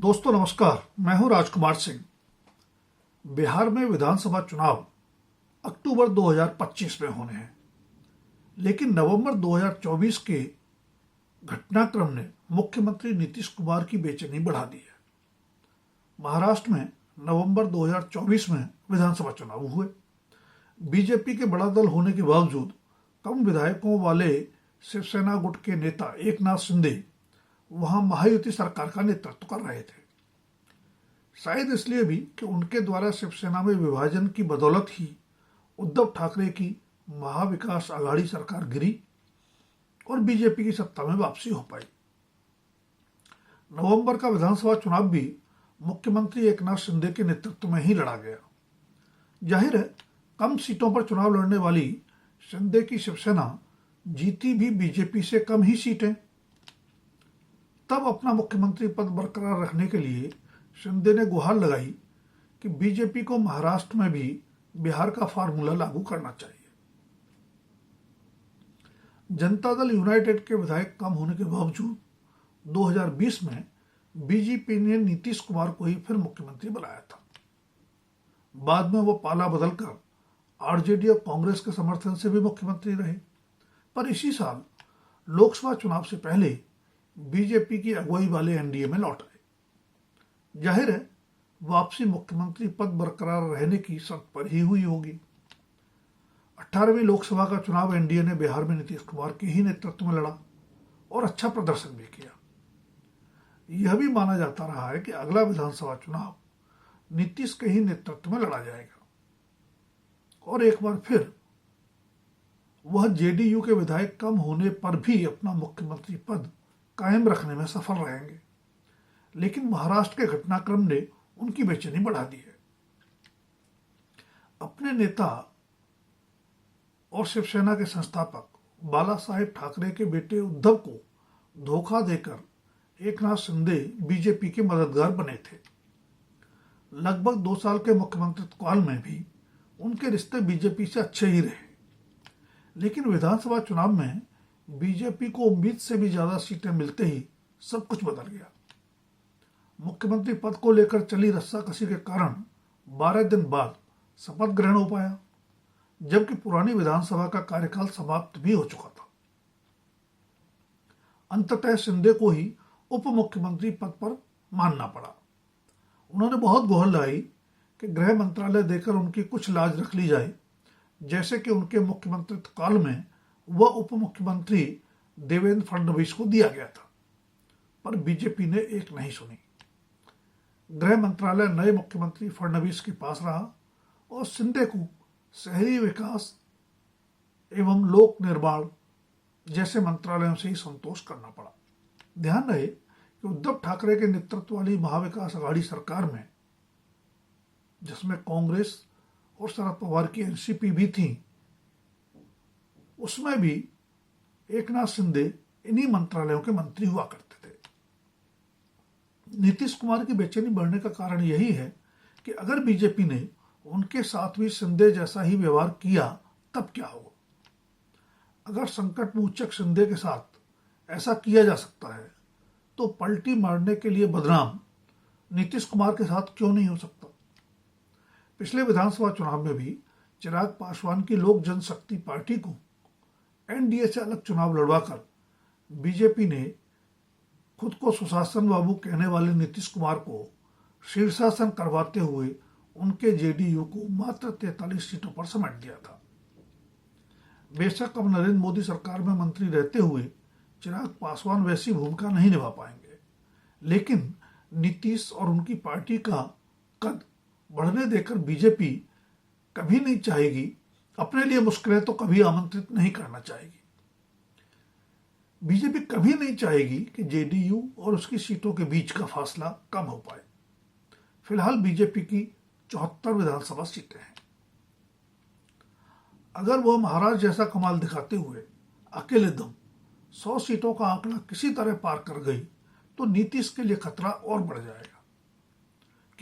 दोस्तों नमस्कार, मैं हूं राजकुमार सिंह। बिहार में विधानसभा चुनाव अक्टूबर 2025 में होने हैं, लेकिन नवंबर 2024 के घटनाक्रम ने मुख्यमंत्री नीतीश कुमार की बेचैनी बढ़ा दी है। महाराष्ट्र में नवंबर 2024 में विधानसभा चुनाव हुए। बीजेपी के बड़ा दल होने के बावजूद कम विधायकों वाले शिवसेना गुट के नेता एकनाथ शिंदे वहां महायुति सरकार का नेतृत्व कर रहे थे। शायद इसलिए भी कि उनके द्वारा शिवसेना में विभाजन की बदौलत ही उद्धव ठाकरे की महाविकास आघाड़ी सरकार गिरी और बीजेपी की सत्ता में वापसी हो पाई। नवंबर का विधानसभा चुनाव भी मुख्यमंत्री एकनाथ शिंदे के नेतृत्व में ही लड़ा गया। जाहिर है, कम सीटों पर चुनाव लड़ने वाली शिंदे की शिवसेना जीती भी बीजेपी से कम ही सीटें। तब अपना मुख्यमंत्री पद बरकरार रखने के लिए शिंदे ने गुहार लगाई कि बीजेपी को महाराष्ट्र में भी बिहार का फार्मूला लागू करना चाहिए। जनता दल यूनाइटेड के विधायक कम होने के बावजूद 2020 में बीजेपी ने नीतीश कुमार को ही फिर मुख्यमंत्री बनाया था। बाद में वो पाला बदलकर आरजेडी और कांग्रेस के समर्थन से भी मुख्यमंत्री रहे, पर इसी साल लोकसभा चुनाव से पहले बीजेपी की अगुवाई वाले एनडीए में लौट आए। जाहिर है, वापसी मुख्यमंत्री पद बरकरार रहने की शर्त पर ही हुई होगी। 18वीं लोकसभा का चुनाव एनडीए ने बिहार में नीतीश कुमार के ही नेतृत्व में लड़ा और अच्छा प्रदर्शन भी किया। यह भी माना जाता रहा है कि अगला विधानसभा चुनाव नीतीश के ही नेतृत्व में लड़ा जाएगा और एक बार फिर वह जेडीयू के विधायक कम होने पर भी अपना मुख्यमंत्री पद कायम रखने में सफल रहेंगे। लेकिन महाराष्ट्र के घटनाक्रम ने उनकी बेचैनी बढ़ा दी है। अपने नेता और शिवसेना के संस्थापक बाला साहेब ठाकरे के बेटे उद्धव को धोखा देकर एकनाथ शिंदे बीजेपी के मददगार बने थे। लगभग 2 साल के मुख्यमंत्रित्व काल में भी उनके रिश्ते बीजेपी से अच्छे ही रहे, लेकिन विधानसभा चुनाव में बीजेपी को उम्मीद से भी ज्यादा सीटें मिलते ही सब कुछ बदल गया। मुख्यमंत्री पद को लेकर चली रस्साकसी के कारण 12 दिन बाद शपथ ग्रहण हो पाया, जबकि पुरानी विधानसभा का कार्यकाल समाप्त भी हो चुका था। अंततः शिंदे को ही उप मुख्यमंत्री पद पर मानना पड़ा। उन्होंने बहुत गुहार लगाई कि गृह मंत्रालय देकर उनकी कुछ लाज रख ली जाए, जैसे कि उनके मुख्यमंत्रित्व काल में वह उप मुख्यमंत्री देवेंद्र फडणवीस को दिया गया था, पर बीजेपी ने एक नहीं सुनी। गृह मंत्रालय नए मुख्यमंत्री फडणवीस के पास रहा और शिंदे को शहरी विकास एवं लोक निर्माण जैसे मंत्रालयों से ही संतोष करना पड़ा। ध्यान रहे कि उद्धव ठाकरे के नेतृत्व वाली महाविकास आघाड़ी सरकार में, जिसमें कांग्रेस और शरद पवार की एनसीपी भी थी, उसमें भी एकनाथ शिंदे इन्हीं मंत्रालयों के मंत्री हुआ करते थे। नीतीश कुमार की बेचैनी बढ़ने का कारण यही है कि अगर बीजेपी ने उनके साथ भी शिंदे जैसा ही व्यवहार किया तब क्या होगा। अगर संकट मोचक शिंदे के साथ ऐसा किया जा सकता है तो पलटी मारने के लिए बदनाम नीतीश कुमार के साथ क्यों नहीं हो सकता। पिछले विधानसभा चुनाव में भी चिराग पासवान की लोक जनशक्ति पार्टी को एनडीए से अलग चुनाव लड़वाकर बीजेपी ने खुद को सुशासन बाबू कहने वाले नीतीश कुमार को शीर्षासन करवाते हुए उनके जेडीयू को मात्र 43 सीटों पर समेट दिया था। बेशक अब नरेंद्र मोदी सरकार में मंत्री रहते हुए चिराग पासवान वैसी भूमिका नहीं निभा पाएंगे, लेकिन नीतीश और उनकी पार्टी का कद बढ़ने देकर बीजेपी कभी नहीं चाहेगी, अपने लिए मुश्किलें तो कभी आमंत्रित नहीं करना चाहेगी। बीजेपी कभी नहीं चाहेगी कि जेडीयू और उसकी सीटों के बीच का फासला कम हो पाए। फिलहाल बीजेपी की 74 विधानसभा सीटें हैं। अगर वह महाराज जैसा कमाल दिखाते हुए अकेले दम 100 सीटों का आंकड़ा किसी तरह पार कर गई तो नीतीश के लिए खतरा और बढ़ जाएगा,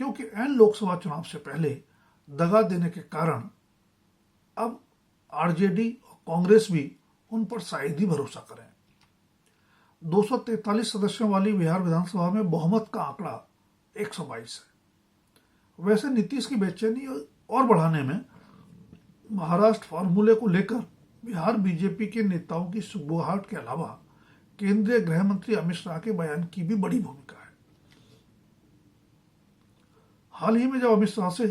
क्योंकि एन लोकसभा चुनाव से पहले दगा देने के कारण अब आरजेडी और कांग्रेस भी उन पर शायद ही भरोसा करें। 243 सदस्यों वाली बिहार विधानसभा में बहुमत का आंकड़ा 122 है। वैसे नीतीश की बेचैनी और बढ़ाने में महाराष्ट्र फॉर्मूले को लेकर बिहार बीजेपी के नेताओं की सुगबुगाहट के अलावा केंद्रीय गृह मंत्री अमित शाह के बयान की भी बड़ी भूमिका है। हाल ही में जब अमित शाह से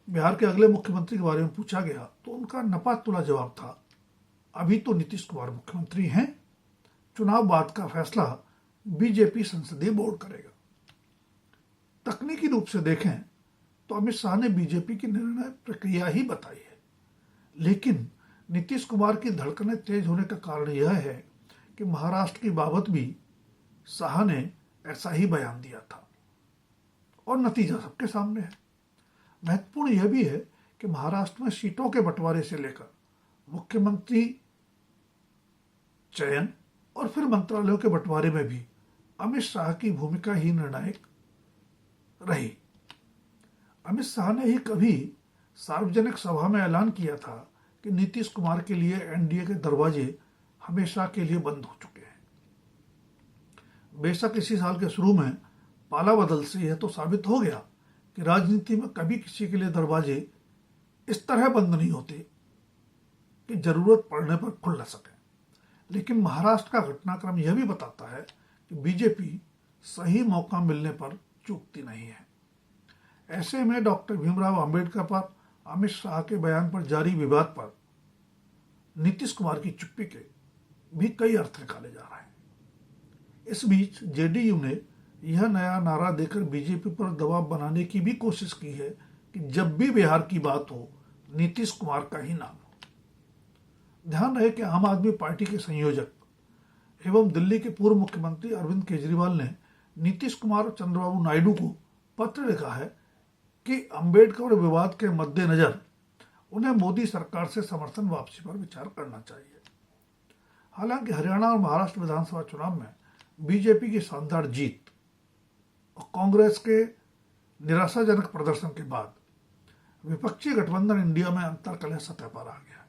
बिहार के अगले मुख्यमंत्री के बारे में पूछा गया तो उनका नपा तुला जवाब था, अभी तो नीतीश कुमार मुख्यमंत्री हैं, चुनाव बाद का फैसला बीजेपी संसदीय बोर्ड करेगा। तकनीकी रूप से देखें तो अमित शाह ने बीजेपी की निर्णय प्रक्रिया ही बताई है, लेकिन नीतीश कुमार की धड़कनें तेज होने का कारण यह है कि महाराष्ट्र की बाबत भी शाह ने ऐसा ही बयान दिया था और नतीजा सबके सामने है। महत्वपूर्ण यह भी है कि महाराष्ट्र में सीटों के बंटवारे से लेकर मुख्यमंत्री चयन और फिर मंत्रालयों के बंटवारे में भी अमित शाह की भूमिका ही निर्णायक रही। अमित शाह ने ही कभी सार्वजनिक सभा में ऐलान किया था कि नीतीश कुमार के लिए एनडीए के दरवाजे हमेशा के लिए बंद हो चुके हैं। बेशक इसी साल के शुरू में पाला बदल से यह तो साबित हो गया कि राजनीति में कभी किसी के लिए दरवाजे इस तरह बंद नहीं होते कि जरूरत पड़ने पर खुल न सके। लेकिन महाराष्ट्र का घटनाक्रम यह भी बताता है कि बीजेपी सही मौका मिलने पर चूकती नहीं है। ऐसे में डॉक्टर भीमराव अंबेडकर पर अमित शाह के बयान पर जारी विवाद पर नीतीश कुमार की चुप्पी के भी कई अर्थ निकाले जा रहे हैं। इस बीच जेडीयू ने यह नया नारा देकर बीजेपी पर दबाव बनाने की भी कोशिश की है कि जब भी बिहार की बात हो नीतीश कुमार का ही नाम हो। ध्यान रहे कि आम आदमी पार्टी के संयोजक एवं दिल्ली के पूर्व मुख्यमंत्री अरविंद केजरीवाल ने नीतीश कुमार और चंद्रबाबू नायडू को पत्र लिखा है कि अंबेडकर विवाद के मद्देनजर उन्हें मोदी सरकार से समर्थन वापसी पर विचार करना चाहिए। हालांकि हरियाणा और महाराष्ट्र विधानसभा चुनाव में बीजेपी की शानदार जीत और कांग्रेस के निराशाजनक प्रदर्शन के बाद विपक्षी गठबंधन इंडिया में अंतरकलह सतह पर आ गया।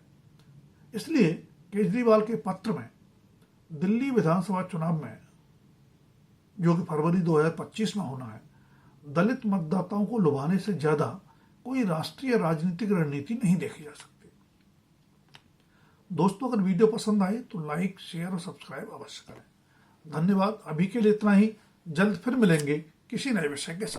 इसलिए केजरीवाल के पत्र में दिल्ली विधानसभा चुनाव में, जो कि फरवरी 2025 में होना है, दलित मतदाताओं को लुभाने से ज्यादा कोई राष्ट्रीय राजनीतिक रणनीति नहीं देखी जा सकती। दोस्तों, अगर वीडियो पसंद आए तो लाइक, शेयर और सब्सक्राइब अवश्य करें। धन्यवाद। अभी के लिए इतना ही। जल्द फिर मिलेंगे किसी नए विषय के साथ।